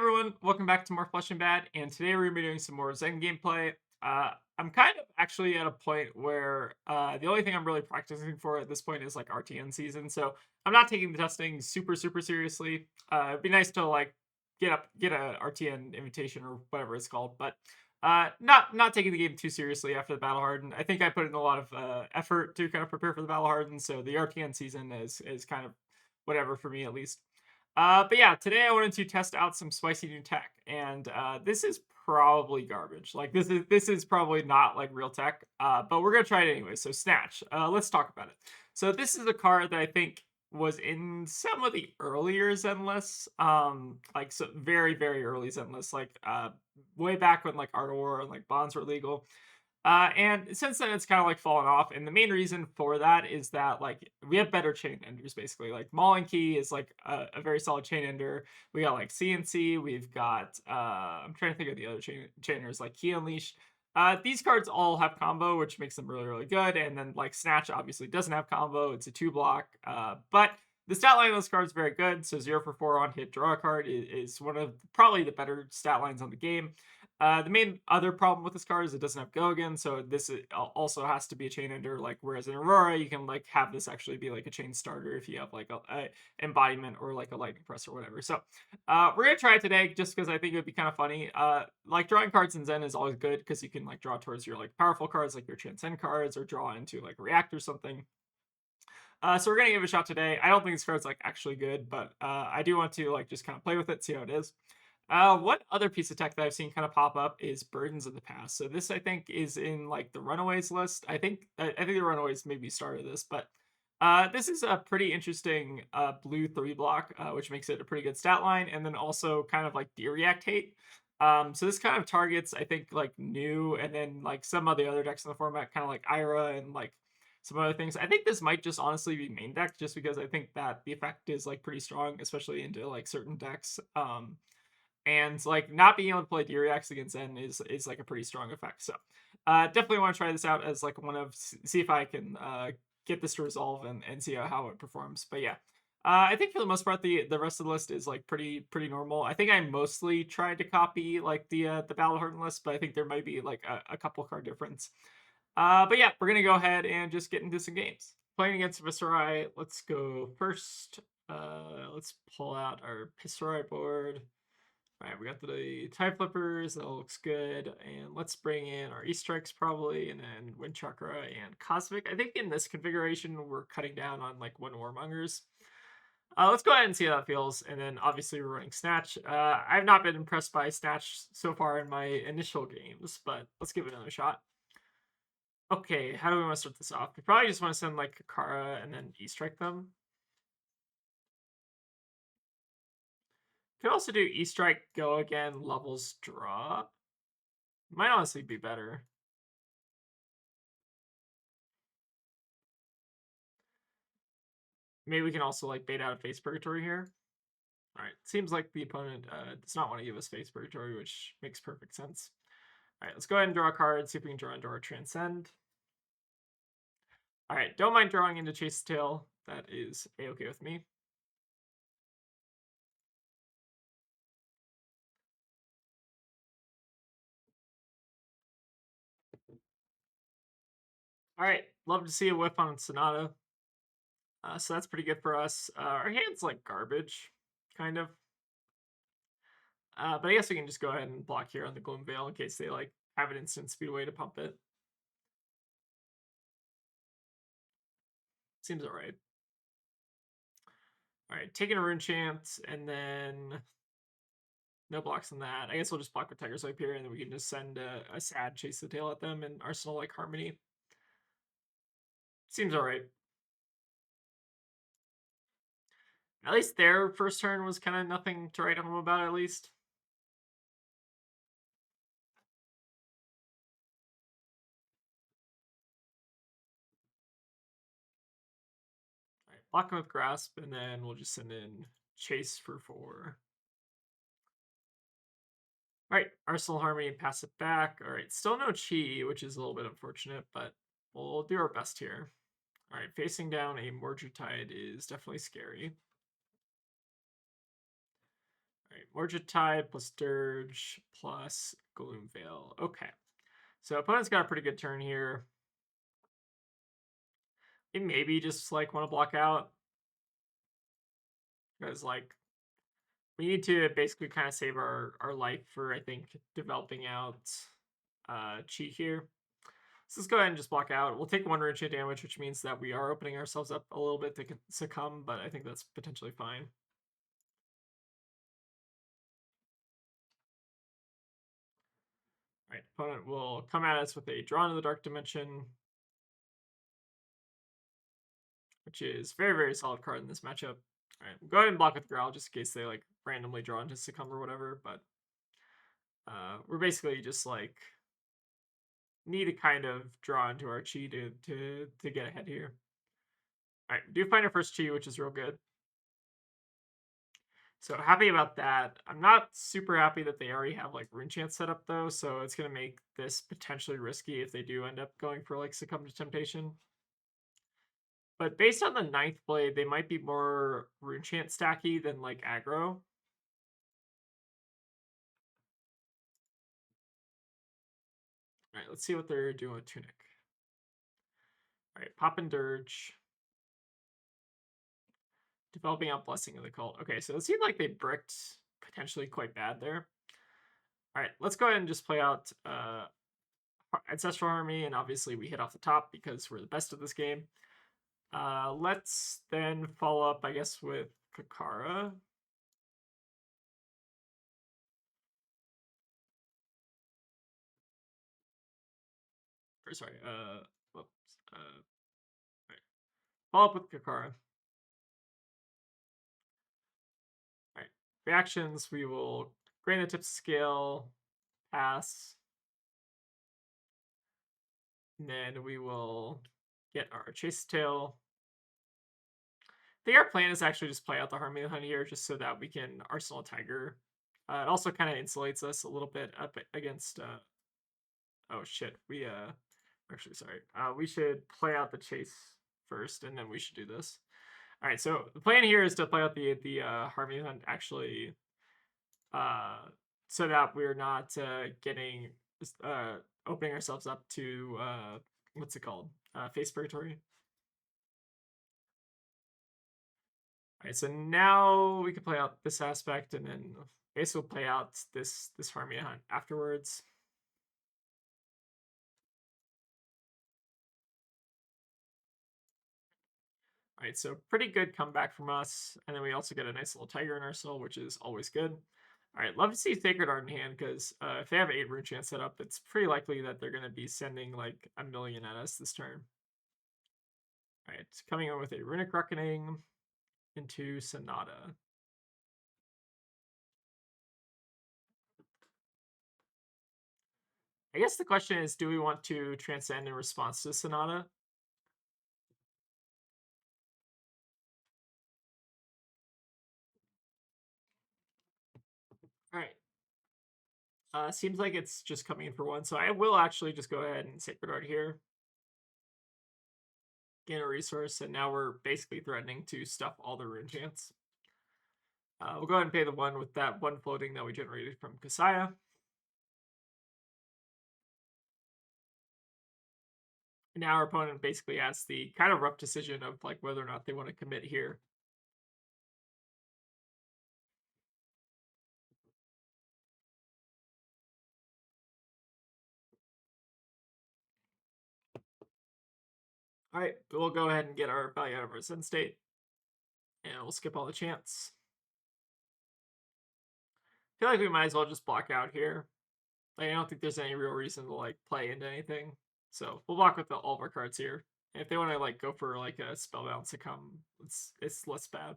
everyone, welcome back to more Flesh and Bad, and today we're gonna be doing some more Zen gameplay. I'm kind of actually at a point where the only thing I'm really practicing for at this point is like RTN season, so I'm not taking the testing super seriously. It'd be nice to like get a RTN invitation or whatever it's called, but not taking the game too seriously after the Battle Hardened. I think I put in a lot of effort to kind of prepare for the Battle Hardened, so the RTN season is kind of whatever for me at least. But yeah, today I wanted to test out some spicy new tech, and this is probably garbage. Like this is probably not like real tech, but we're gonna try it anyway. So Snatch, let's talk about it. So this is a card that I think was in some of the earlier Zen lists, like so very early Zen lists, like way back when like Art War and like bonds were legal. And since then, it's kind of like fallen off. And the main reason for that is that like we have better chain enders, basically. Like Maul and Key is like a very solid chain ender. We got like CNC. We've got I'm trying to think of the other chainers like Key Unleashed. These cards all have combo, which makes them really good. And then like Snatch obviously doesn't have combo. It's a 2 block. But the stat line of those cards is very good. So 0 for 4 on hit, draw a card is one of probably the better stat lines on the game. The main other problem with this card is it doesn't have Gogan, so this also has to be a chain ender. Like whereas in Aurora, you can like have this actually be like a chain starter if you have like a embodiment or like a lightning press or whatever. So we're gonna try it today just because I think it would be kind of funny. Like drawing cards in Zen is always good because you can like draw towards your like powerful cards, like your Transcend cards, or draw into like a React or something. So we're gonna give it a shot today. I don't think this card's like actually good, but I do want to like just kind of play with it, see how it is. One other piece of tech that I've seen kind of pop up is Burdens of the Past. So this I think is in like the Runaways list. I think the Runaways maybe started this, but this is a pretty interesting blue 3 block, which makes it a pretty good stat line, and then also kind of like de-react hate. So this kind of targets I think like new, and then like some of the other decks in the format, kind of like Ira and like some other things. I think this might just honestly be main deck, just because I think that the effect is like pretty strong, especially into like certain decks. And like not being able to play D-Reacts against Zen is like a pretty strong effect. So definitely want to try this out as like one of see if I can get this to resolve and see how it performs. But yeah. I think for the most part the rest of the list is like pretty normal. I think I mostly tried to copy like the Battle Hardened list, but I think there might be like a couple card difference. But yeah, we're gonna go ahead and just get into some games. Playing against Viserai, let's go first. Let's pull out our Viserai board. All right, we got the Tide Flippers. That looks good. And let's bring in our E-Strikes probably, and then Wind Chakra and Cosmic. I think in this configuration, we're cutting down on like 1 Warmongers. Let's go ahead and see how that feels. And then obviously we're running Snatch. I've not been impressed by Snatch so far in my initial games, but let's give it another shot. Okay, how do we want to start this off? We probably just want to send like Kara and then E-Strike them. Could also do E-Strike, go again, levels drop. Might honestly be better. Maybe we can also like bait out a Face Purgatory here. All right, seems like the opponent does not want to give us Face Purgatory, which makes perfect sense. All right, let's go ahead and draw a card, see if we can draw into our Transcend. All right, don't mind drawing into Chase the Tail. That is a-okay with me. All right, love to see a whiff on Sonata. So that's pretty good for us. Our hand's like garbage, kind of. But I guess we can just go ahead and block here on the Gloom Veil in case they like have an instant speedway to pump it. Seems alright. Alright, taking a Rune Chant, and then no blocks on that. I guess we'll just block with Tiger's Swipe here, and then we can just send a sad Chase the Tail at them and Arsenal like Harmony. Seems alright. At least their first turn was kind of nothing to write home about, at least. Alright, block him with Grasp, and then we'll just send in Chase for 4. Alright, Arsenal Harmony and pass it back. Alright, still no Chi, which is a little bit unfortunate, but we'll do our best here. Alright, facing down a Mordred Tide is definitely scary. All right, Morgitide plus Dirge plus Gloomveil. Okay. So opponent's got a pretty good turn here. They maybe just like want to block out. Because like we need to basically kind of save our life for I think developing out Chi here. So let's go ahead and just block out. We'll take one rune chain damage, which means that we are opening ourselves up a little bit to succumb, but I think that's potentially fine. All right, opponent will come at us with a Drawn to the Dark Dimension, which is very, very solid card in this matchup. All right, go ahead and block with Growl just in case they like randomly draw into succumb or whatever, but we're basically just like need to kind of draw into our Chi to get ahead here. All right, do find our first Chi, which is real good. So happy about that. I'm not super happy that they already have like Rune Chance set up though, so it's gonna make this potentially risky if they do end up going for like Succumb to Temptation. But based on the ninth blade, they might be more Rune Chance stacky than like aggro. Alright, let's see what they're doing with Tunic. Alright, Pop and Dirge. Developing out Blessing of the Cult. Okay, so it seemed like they bricked potentially quite bad there. Alright, let's go ahead and just play out Ancestral Army, and obviously we hit off the top because we're the best at this game. Let's then follow up, I guess, with Kakara. Or sorry, whoops. Right. Follow up with Kakara. All right. Reactions, we will grain the tips scale, pass. And then we will get our Chase Tail. I think our plan is actually just play out the Harmony Hunt here just so that we can Arsenal Tiger. It also kind of insulates us a little bit up against oh shit, we actually sorry. We should play out the chase first and then we should do this. All right, so the plan here is to play out the Harmony Hunt actually so that we're not getting opening ourselves up to what's it called? Face Purgatory. All right, so now we can play out this aspect and then basically we'll play out this Harmony Hunt afterwards. All right, so pretty good comeback from us. And then we also get a nice little Tiger in our soul, which is always good. All right, love to see Sacred Art in hand because if they have 8 Rune Chance set up, it's pretty likely that they're going to be sending like a million at us this turn. All right, coming in with a Runic Reckoning into Sonata. I guess the question is, do we want to Transcend in response to Sonata? All right. Seems like it's just coming in for one, so I will actually just go ahead and Sacred Art here. Gain a resource, and now we're basically threatening to stuff all the Rune Chance. We'll go ahead and pay the one with that one floating that we generated from Kasaya. Now our opponent basically has the kind of rough decision of like whether or not they want to commit here. All right, we'll go ahead and get our value out of our Zen state, and we'll skip all the chance. I feel like we might as well just block out here. Like, I don't think there's any real reason to like play into anything, so we'll block with all of our cards here. And if they want to like go for like a Spellbound Succumb, it's less bad.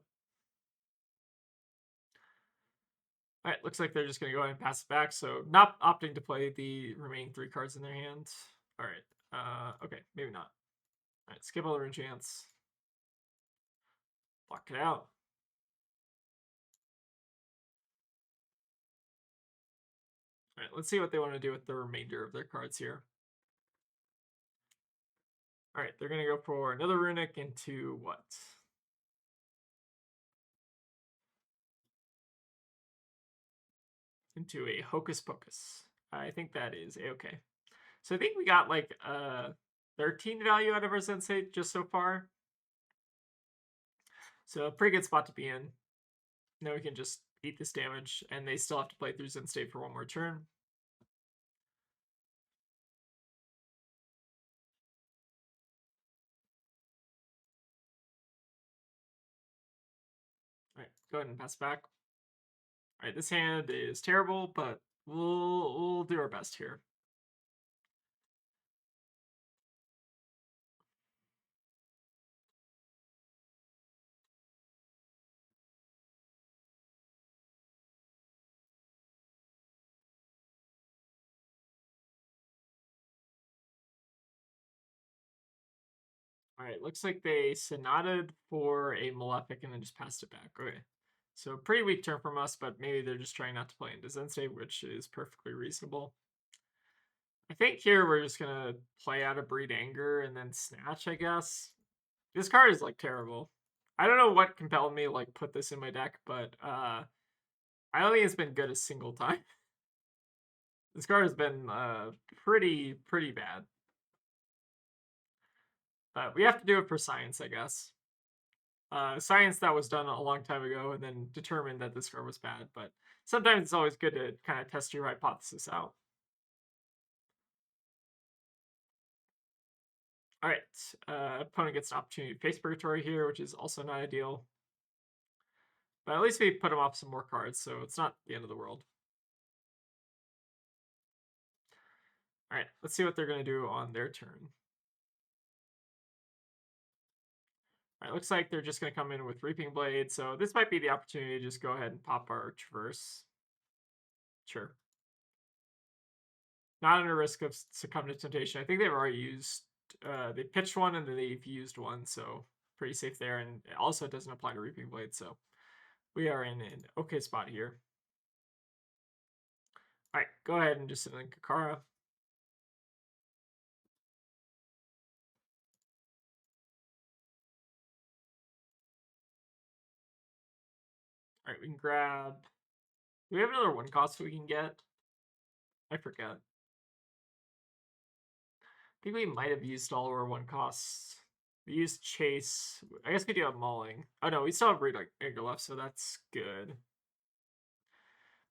All right, looks like they're just going to go ahead and pass it back. So not opting to play the remaining 3 cards in their hand. All right. Okay, maybe not. All right, skip all the Rune Chance. Block it out. All right, let's see what they want to do with the remainder of their cards here. All right, they're going to go for another Runic into what? into a Hocus Pocus. I think that is a-okay. So I think we got like 13 value out of our Sensei just so far. So a pretty good spot to be in. Now we can just eat this damage, and they still have to play through Zen State for one more turn. Alright, go ahead and pass back. Alright, this hand is terrible, but we'll do our best here. Alright, looks like they Sonated for a Malefic and then just passed it back. Okay. So pretty weak turn from us, but maybe they're just trying not to play into Zen State, which is perfectly reasonable. I think here we're just gonna play out of Breed Anger and then Snatch, I guess. This card is like terrible. I don't know what compelled me to like put this in my deck, but I don't think it's been good a single time. This card has been pretty bad. But we have to do it for science, I guess. Science that was done a long time ago and then determined that this card was bad, but sometimes it's always good to kind of test your hypothesis out. All right, opponent gets an opportunity to face Purgatory here, which is also not ideal. But at least we put him off some more cards, so it's not the end of the world. All right, let's see what they're going to do on their turn. All right, looks like they're just going to come in with Reaping Blade, so this might be the opportunity to just go ahead and pop our Traverse. Sure. Not under risk of succumb to temptation. I think they've already used, they pitched one and then they've used one, so pretty safe there. And also it doesn't apply to Reaping Blade, so we are in an okay spot here. All right, go ahead and just send in Kakara. All right, we can grab. Do we have another one cost we can get? I forget. I think we might have used all our one costs. We used Chase. I guess we do have Mauling. Oh no, we still have Breed Anger left, so that's good.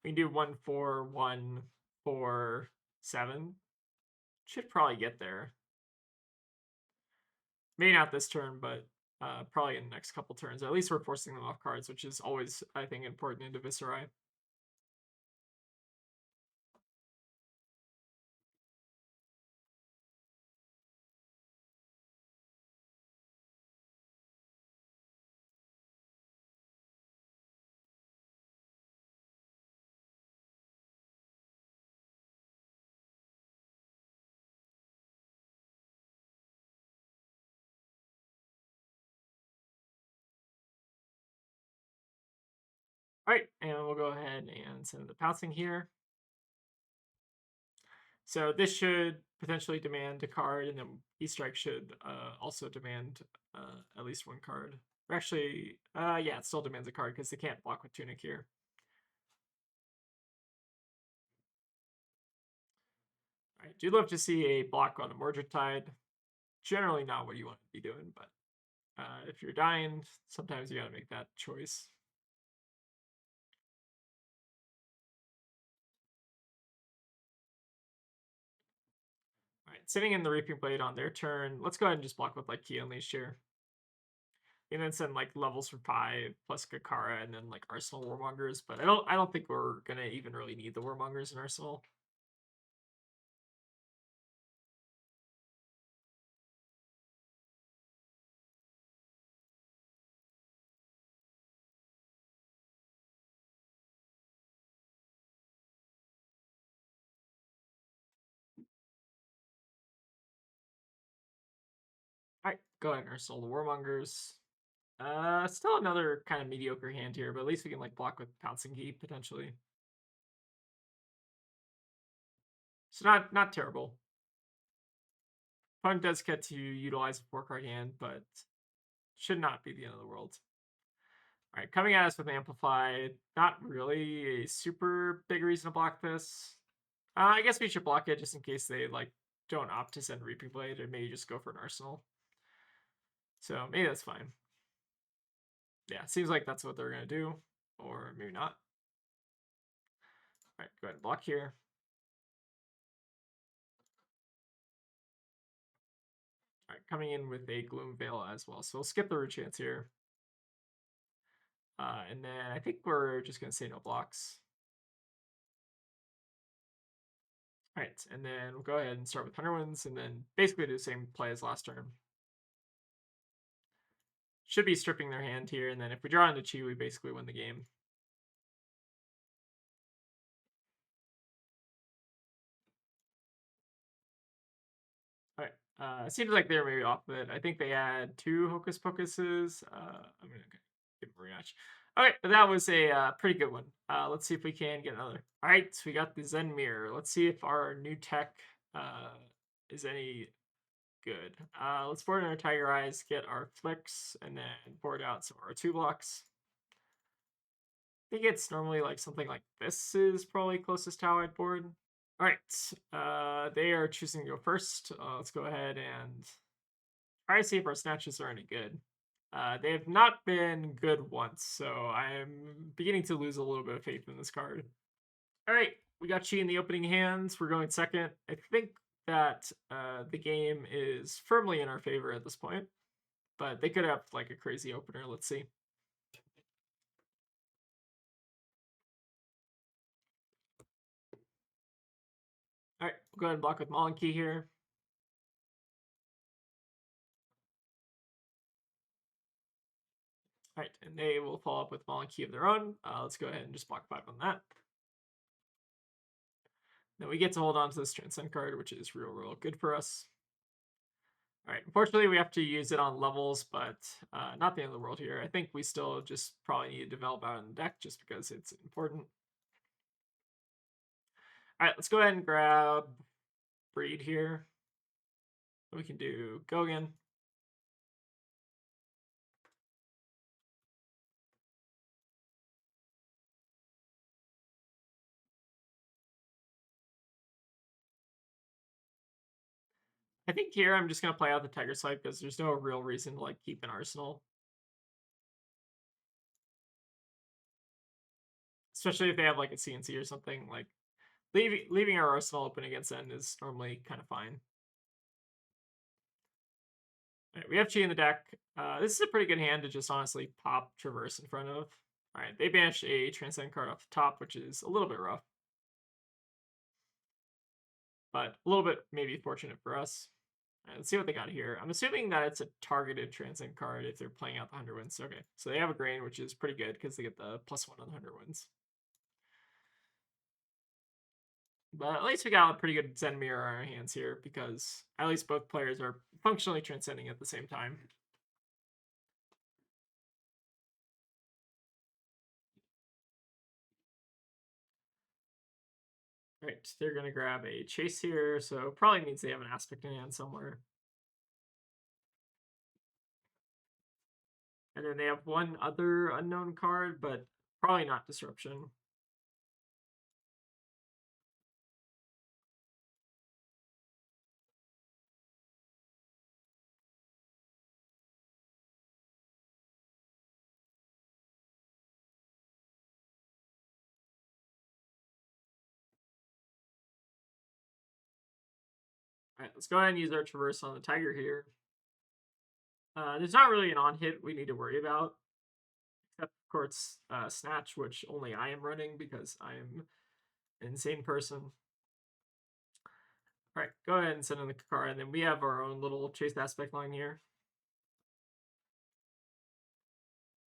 We can do 1, 4, 1, 4, 7. Should probably get there. Maybe not this turn, but probably in the next couple turns. At least we're forcing them off cards, which is always, I think, important into Viserai. All right, and we'll go ahead and send the pouncing here. So this should potentially demand a card, and then E-Strike should also demand at least one card. Or actually, yeah, it still demands a card because they can't block with Tunic here. All right, do love to see a block on a Mordred Tide. Generally not what you want to be doing, but if you're dying, sometimes you got to make that choice. All right, sitting in the Reaping Blade on their turn. Let's go ahead and just block with like Key Unleash here. And then send like levels for 5 plus Kakara and then like Arsenal Warmongers. But I don't think we're gonna even really need the Warmongers in Arsenal. Alright, go ahead and Arsenal the Warmongers. Still another kind of mediocre hand here, but at least we can like block with Pouncing Key potentially. So not terrible. Opponent does get to utilize a 4-card hand, but should not be the end of the world. All right, coming at us with Amplify. Not really a super big reason to block this. I guess we should block it just in case they like don't opt to send Reaping Blade and maybe just go for an Arsenal. So maybe that's fine. Yeah, seems like that's what they're gonna do, or maybe not. All right, go ahead and block here. All right, coming in with a Gloom Veil as well, so we'll skip the root chance here. And then I think we're just gonna say no blocks. All right, and then we'll go ahead and start with 100 Winds, and then basically do the same play as last turn. Should be stripping their hand here, and then if we draw into Chi, we basically win the game. All right, seems like they're maybe off of it. I think they had 2 Hocus Pocuses. I'm gonna give them a rematch. All right, but that was a pretty good one. Let's see if we can get another. All right, so we got the Zen Mirror. Let's see if our new tech is any good. Let's board in our Tiger Eyes, get our Flicks, and then board out some of our 2 blocks. I think it's normally like something like this is probably closest to how I'd board. All right, they are choosing to go first. Let's go ahead and try to see if our snatches are any good. They have not been good once, so I'm beginning to lose a little bit of faith in this card. All right, we got Chi in the opening hands. We're going second. I think that the game is firmly in our favor at this point, but they could have like a crazy opener. Let's see. All right, we'll go ahead and block with Malinki here. All right, and they will follow up with Malinki of their own. Let's go ahead and just block 5 on that. Then we get to hold on to this Transcend card, which is real good for us. All right, unfortunately, we have to use it on levels, but not the end of the world here. I think we still just probably need to develop out in the deck just because it's important. All right, let's go ahead and grab Breed here. We can do Gogan. I think here I'm just going to play out the Tiger Swipe because there's no real reason to like keep an Arsenal. Especially if they have like a CNC or something. Like leaving our Arsenal open against Zen is normally kind of fine. Right, we have Chi in the deck. This is a pretty good hand to just honestly pop Traverse in front of. All right, they banished a Transcend card off the top, which is a little bit rough. But a little bit maybe fortunate for us. All right, let's see what they got here. I'm assuming that it's a targeted Transcend card if they're playing out the 100 Winds. Okay, so they have a Grain, which is pretty good because they get the +1 on the 100 Winds. But at least we got a pretty good Zen Mirror on our hands here because at least both players are functionally transcending at the same time. Right, they're going to grab a Chase here, so probably means they have an Aspect in hand somewhere. And then they have one other unknown card, but probably not Disruption. All right, let's go ahead and use our Traverse on the Tiger here. There's not really an on-hit we need to worry about. Except, of course, Snatch, which only I am running because I am an insane person. All right, go ahead and send in the card, and then we have our own little Chase Aspect line here.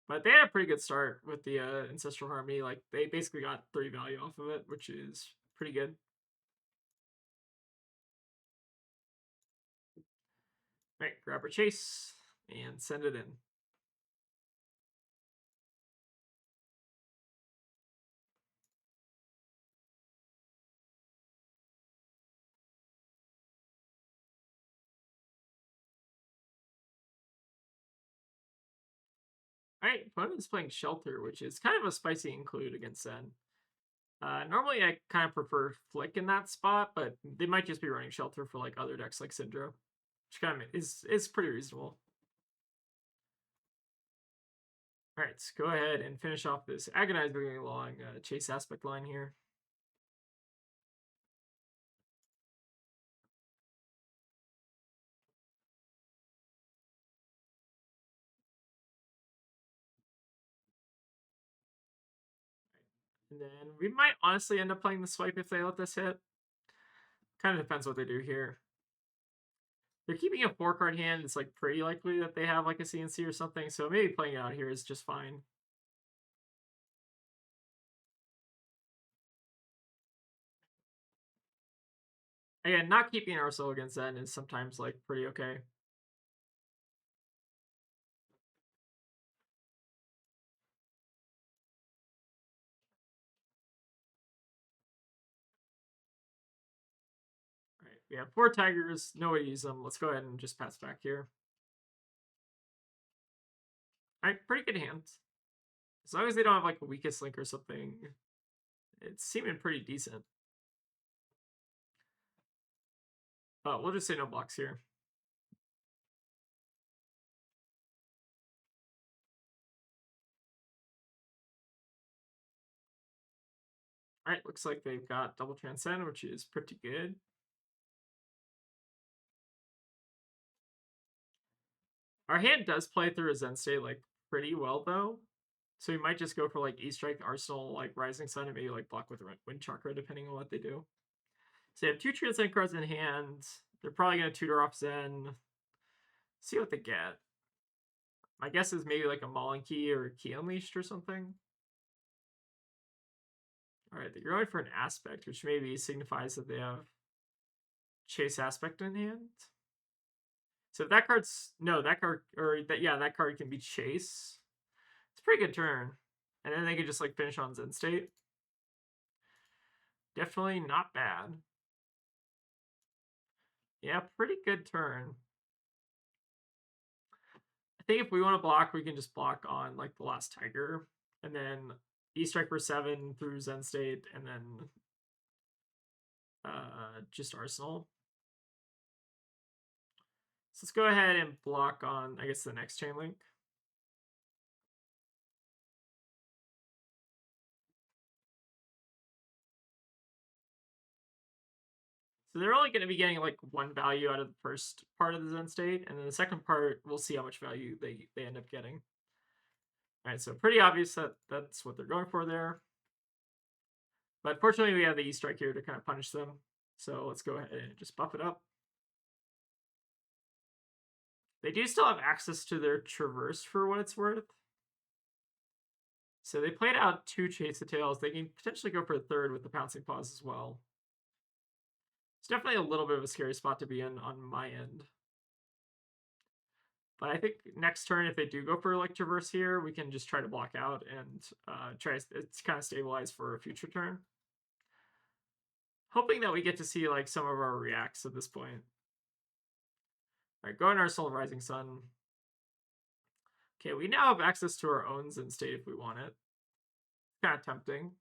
But they had a pretty good start with the Ancestral Harmony. Like, they basically got 3 value off of it, which is pretty good. All right, grab our Chase and send it in. Alright, opponent is playing Shelter, which is kind of a spicy include against Zen. Normally I kind of prefer Flick in that spot, but they might just be running Shelter for like other decks like Syndra, which kind of is pretty reasonable. Alright, let's go ahead and finish off this agonizingly long chase aspect line here. And then we might honestly end up playing the swipe if they let this hit. Kind of depends what they do here. They're keeping a 4-card hand. It's like pretty likely that they have like a CNC or something. So maybe playing it out here is just fine. Again, not keeping Arsenal against Zen is sometimes like pretty okay. All right, we have 4 Tigers. No way to use them. Let's go ahead and just pass back here. All right, pretty good hand. As long as they don't have like a weakest link or something, it's seeming pretty decent. But we'll just say no blocks here. All right, looks like they've got double transcend, which is pretty good. Our hand does play through a Zen state like pretty well though. So we might just go for like E-Strike, Arsenal, like Rising Sun, and maybe like block with Wind Chakra, depending on what they do. So they have 2 Transcend cards in hand. They're probably going to tutor off Zen. See what they get. My guess is maybe like a Maulin Key or a Key Unleashed or something. Alright, they're going for an Aspect, which maybe signifies that they have Chase Aspect in hand. So if that card's... No, that card... Or that, yeah, that card can be Chase. It's a pretty good turn. And then they could just like finish on Zen State. Definitely not bad. Yeah, pretty good turn. I think if we want to block, we can just block on like the last Tiger. And then E-Strike for 7 through Zen State, and then just Arsenal. So let's go ahead and block on, I guess, the next chain link. So they're only going to be getting like 1 value out of the first part of the Zen State, and then the second part, we'll see how much value they end up getting. All right, so pretty obvious that that's what they're going for there. But fortunately, we have the E-Strike here to kind of punish them. So let's go ahead and just buff it up. They do still have access to their Traverse for what it's worth. So they played out 2 Chase the Tails. They can potentially go for a third with the Pouncing Paws as well. It's definitely a little bit of a scary spot to be in on my end. But I think next turn, if they do go for like Traverse here, we can just try to block out and try to kind of stabilize for a future turn. Hoping that we get to see like some of our reacts at this point. All right, go in our Soul Rising Sun. Okay, we now have access to our own Zen State if we want it. Kind of tempting.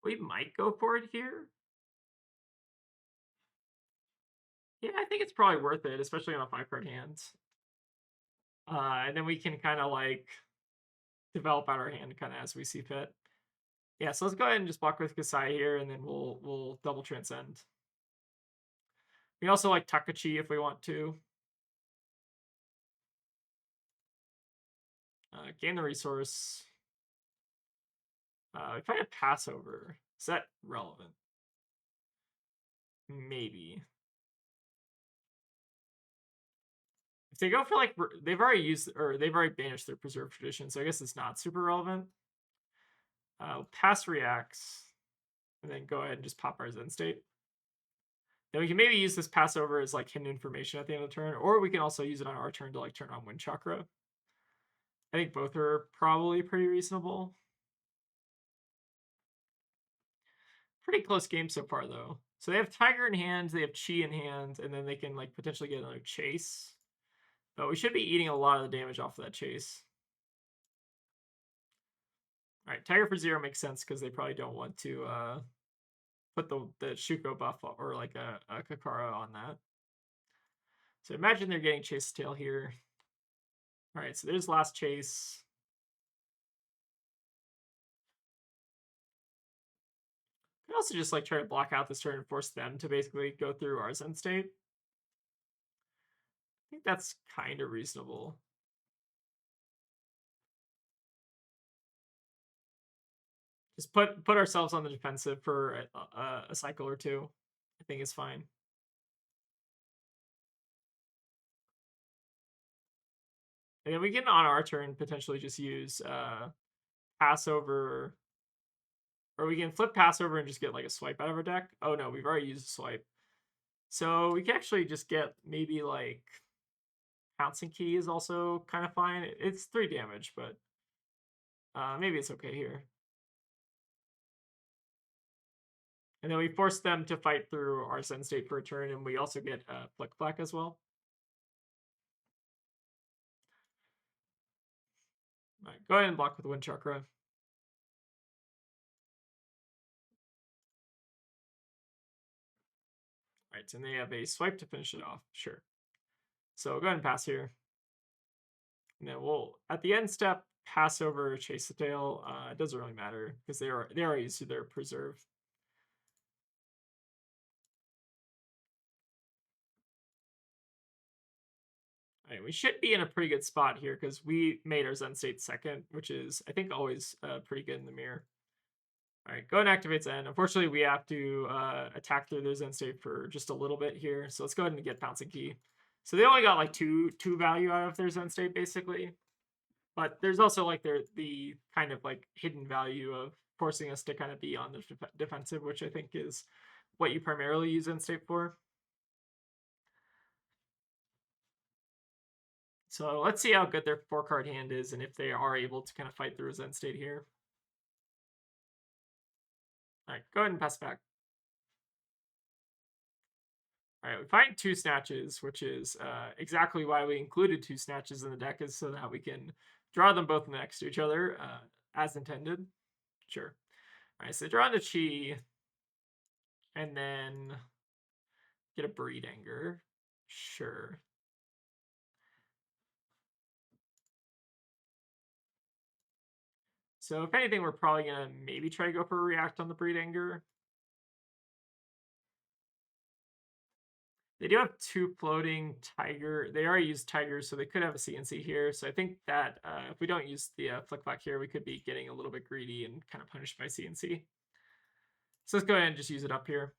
We might go for it here. Yeah, I think it's probably worth it, especially on a 5-card hand. And then we can kind of like develop out our hand kind of as we see fit. Yeah, so let's go ahead and just block with Kasai here, and then we'll double transcend. We also like Takachi if we want to. Gain the resource. If I had pass over, is that relevant? Maybe. If they go for like, they've already used, or they've already banished their preserved tradition, so I guess it's not super relevant. Pass reacts, and then go ahead and just pop our Zen State. Then we can maybe use this Passover as like hidden information at the end of the turn, or we can also use it on our turn to like turn on Wind Chakra. I think both are probably pretty reasonable. Pretty close game so far though. So they have Tiger in hand, they have Chi in hand, and then they can like potentially get another Chase. But we should be eating a lot of the damage off of that chase. All right, Tiger for 0 makes sense because they probably don't want to put the Shuko buff or like a Kakara on that. So imagine they're getting Chase Tail here. All right, so there's last chase. Could also just like try to block out this turn and force them to basically go through our Zen state. I think that's kind of reasonable. Just put ourselves on the defensive for a cycle or two. I think is fine. And then we can on our turn potentially just use Passover, or we can flip Passover and just get like a swipe out of our deck. Oh no, we've already used a swipe. So we can actually just get maybe like Pouncing Key is also kind of fine. It's 3 damage, but maybe it's okay here. And then we force them to fight through our Zen state for a turn, and we also get Flick Flack as well. All right, go ahead and block with Wind Chakra. All right, and they have a swipe to finish it off. Sure. So go ahead and pass here. And then we'll, at the end step, pass over Chase the Tail. It doesn't really matter because they are used to their preserve. All right, we should be in a pretty good spot here because we made our Zen state second, which is, I think, always pretty good in the mirror. All right, go and activate Zen. Unfortunately, we have to attack through their Zen state for just a little bit here. So let's go ahead and get Pouncing Key. So they only got like two value out of their Zen state, basically. But there's also like the kind of like hidden value of forcing us to kind of be on the defensive, which I think is what you primarily use Zen state for. So let's see how good their 4-card hand is and if they are able to kind of fight through a Zen state here. All right, go ahead and pass back. All right, we find 2 snatches, which is exactly why we included 2 snatches in the deck, is so that we can draw them both next to each other as intended. Sure. All right, so draw into Chi, and then get a Breed Anger. Sure. So if anything, we're probably going to maybe try to go for a React on the Breed Anger. They do have 2 floating Tiger. They already used Tigers, so they could have a CNC here. So I think that if we don't use the Flick Flack here, we could be getting a little bit greedy and kind of punished by CNC. So let's go ahead and just use it up here.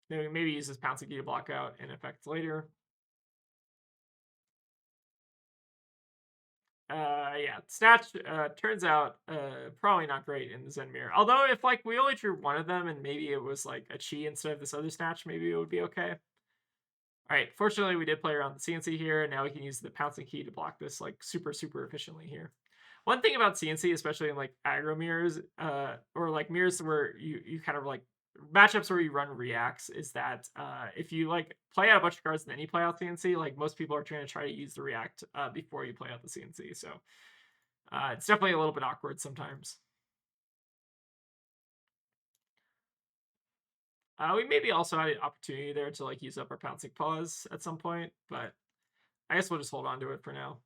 Then we maybe use this Pouncing Key to block out and effect later. Yeah, Snatch turns out probably not great in the Zen Mirror. Although if like we only drew one of them and maybe it was like a Chi instead of this other Snatch, maybe it would be okay. All right, fortunately we did play around the CNC here, and now we can use the Pouncing Key to block this like super efficiently here. One thing about CNC, especially in like aggro mirrors, or like mirrors where you kind of like matchups where you run reacts, is that if you like play out a bunch of cards and then you play out CNC, like most people are trying to use the react before you play out the CNC. So it's definitely a little bit awkward sometimes. We maybe also had an opportunity there to like use up our Pouncing Pause at some point, but I guess we'll just hold on to it for now.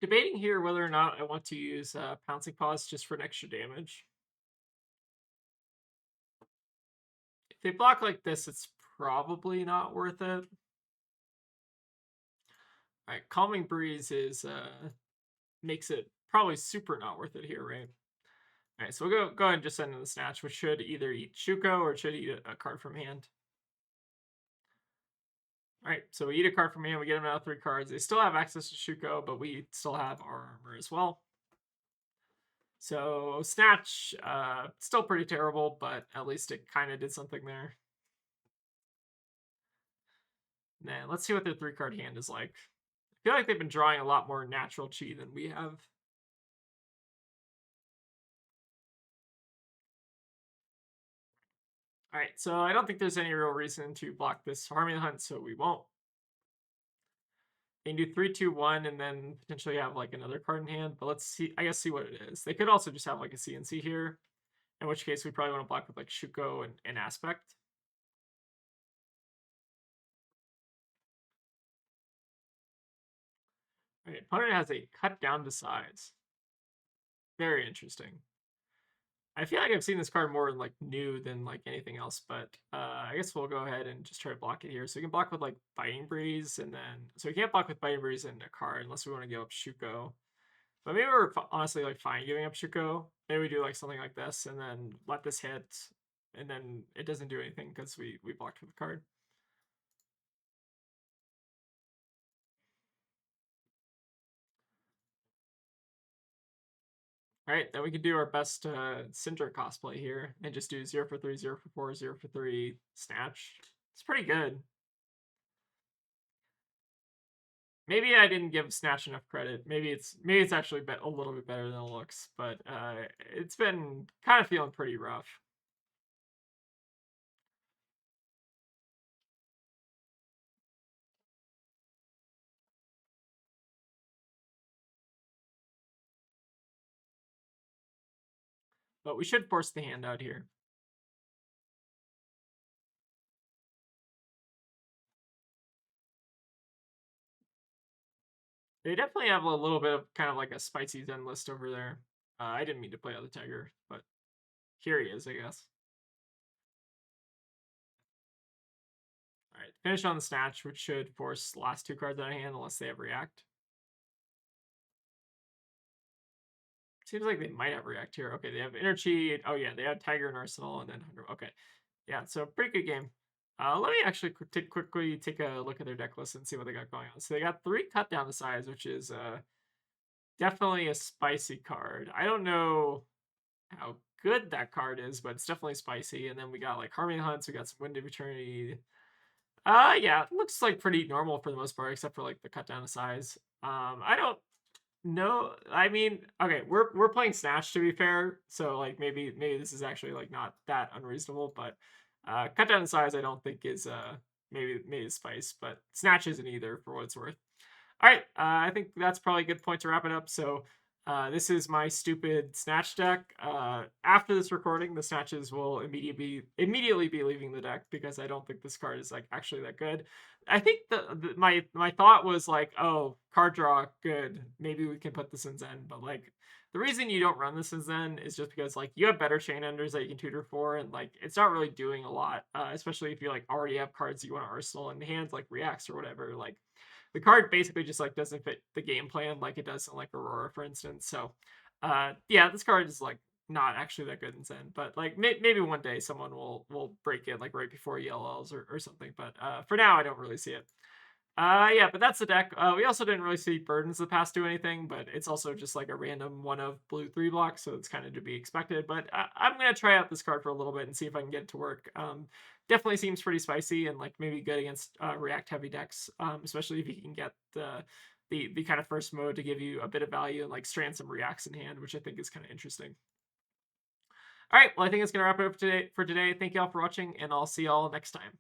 Debating here whether or not I want to use Pouncing Pause just for an extra damage. If they block like this, it's probably not worth it. All right, Calming Breeze is makes it probably super not worth it here, right? All right, so we'll go ahead and just send in the Snatch, which should either eat Shuko or it should eat a card from hand. All right, so we eat a card from hand, we get them out of 3 cards. They still have access to Shuko, but we still have our armor as well. So Snatch, still pretty terrible, but at least it kind of did something there. Then let's see what their 3-card hand is like. I feel like they've been drawing a lot more natural Chi than we have. All right, so I don't think there's any real reason to block this Harmony Hunt, so we won't. They can do 3, 2, 1, and then potentially have like another card in hand. But let's see. I guess see what it is. They could also just have like a CNC here, in which case we probably want to block with like Shuko and Aspect. All right, opponent has a cut down to size. Very interesting. I feel like I've seen this card more in like new than like anything else, but I guess we'll go ahead and just try to block it here. So we can block with like Biting Breeze, and then so we can't block with Biting Breeze and a card unless we want to give up Shuko. But maybe we're honestly like fine giving up Shuko. Maybe we do like something like this and then let this hit, and then it doesn't do anything because we blocked with the card. All right, then we can do our best Cinder cosplay here and just do 0 for 3, 0 for 4, 0 for 3, Snatch. It's pretty good. Maybe I didn't give Snatch enough credit. Maybe it's actually a little bit better than it looks, but it's been kind of feeling pretty rough. But we should force the hand out here. They definitely have a little bit of kind of like a spicy Zen list over there. I didn't mean to play out the tiger, but here he is, I guess. All right, finish on the Snatch, which should force the last 2 cards out of hand unless they have React. Seems like they might have React here. Okay, they have Energy. Oh yeah, they have Tiger and Arsenal, and then okay, yeah. So pretty good game. Let me actually quickly take a look at their deck list and see what they got going on. So they got 3 cut down to size, which is definitely a spicy card. I don't know how good that card is, but it's definitely spicy. And then we got like Harmony Hunts. We got some Wind of Eternity. Yeah, it looks like pretty normal for the most part, except for like the cut down to size. I don't know. I mean, okay, we're playing Snatch to be fair, so like maybe this is actually like not that unreasonable, but cut down to size I don't think is maybe it's spice, but Snatch isn't either for what it's worth. All right, I think that's probably a good point to wrap it up. So this is my stupid Snatch deck. After this recording, the Snatches will immediately be leaving the deck because I don't think this card is like actually that good. I think my thought was like, oh, card draw, good. Maybe we can put this in Zen, but like the reason you don't run this in Zen is just because like you have better chain enders that you can tutor for, and like it's not really doing a lot, especially if you like already have cards you want to arsenal in hand, like reacts or whatever. Like the card basically just like doesn't fit the game plan like it does in like Aurora, for instance. So yeah, this card is like not actually that good in Zen, but like maybe one day someone will break it like right before ELLs or something. But for now, I don't really see it. Yeah, but that's the deck. We also didn't really see Burdens of the Past do anything, but it's also just like a random one of blue 3 blocks, so it's kind of to be expected. But I'm gonna try out this card for a little bit and see if I can get it to work. Definitely seems pretty spicy and like maybe good against react heavy decks, especially if you can get the kind of first mode to give you a bit of value and like strand some reacts in hand, which I think is kind of interesting. All right, well I think it's gonna wrap it up for today. Thank you all for watching, and I'll see y'all next time.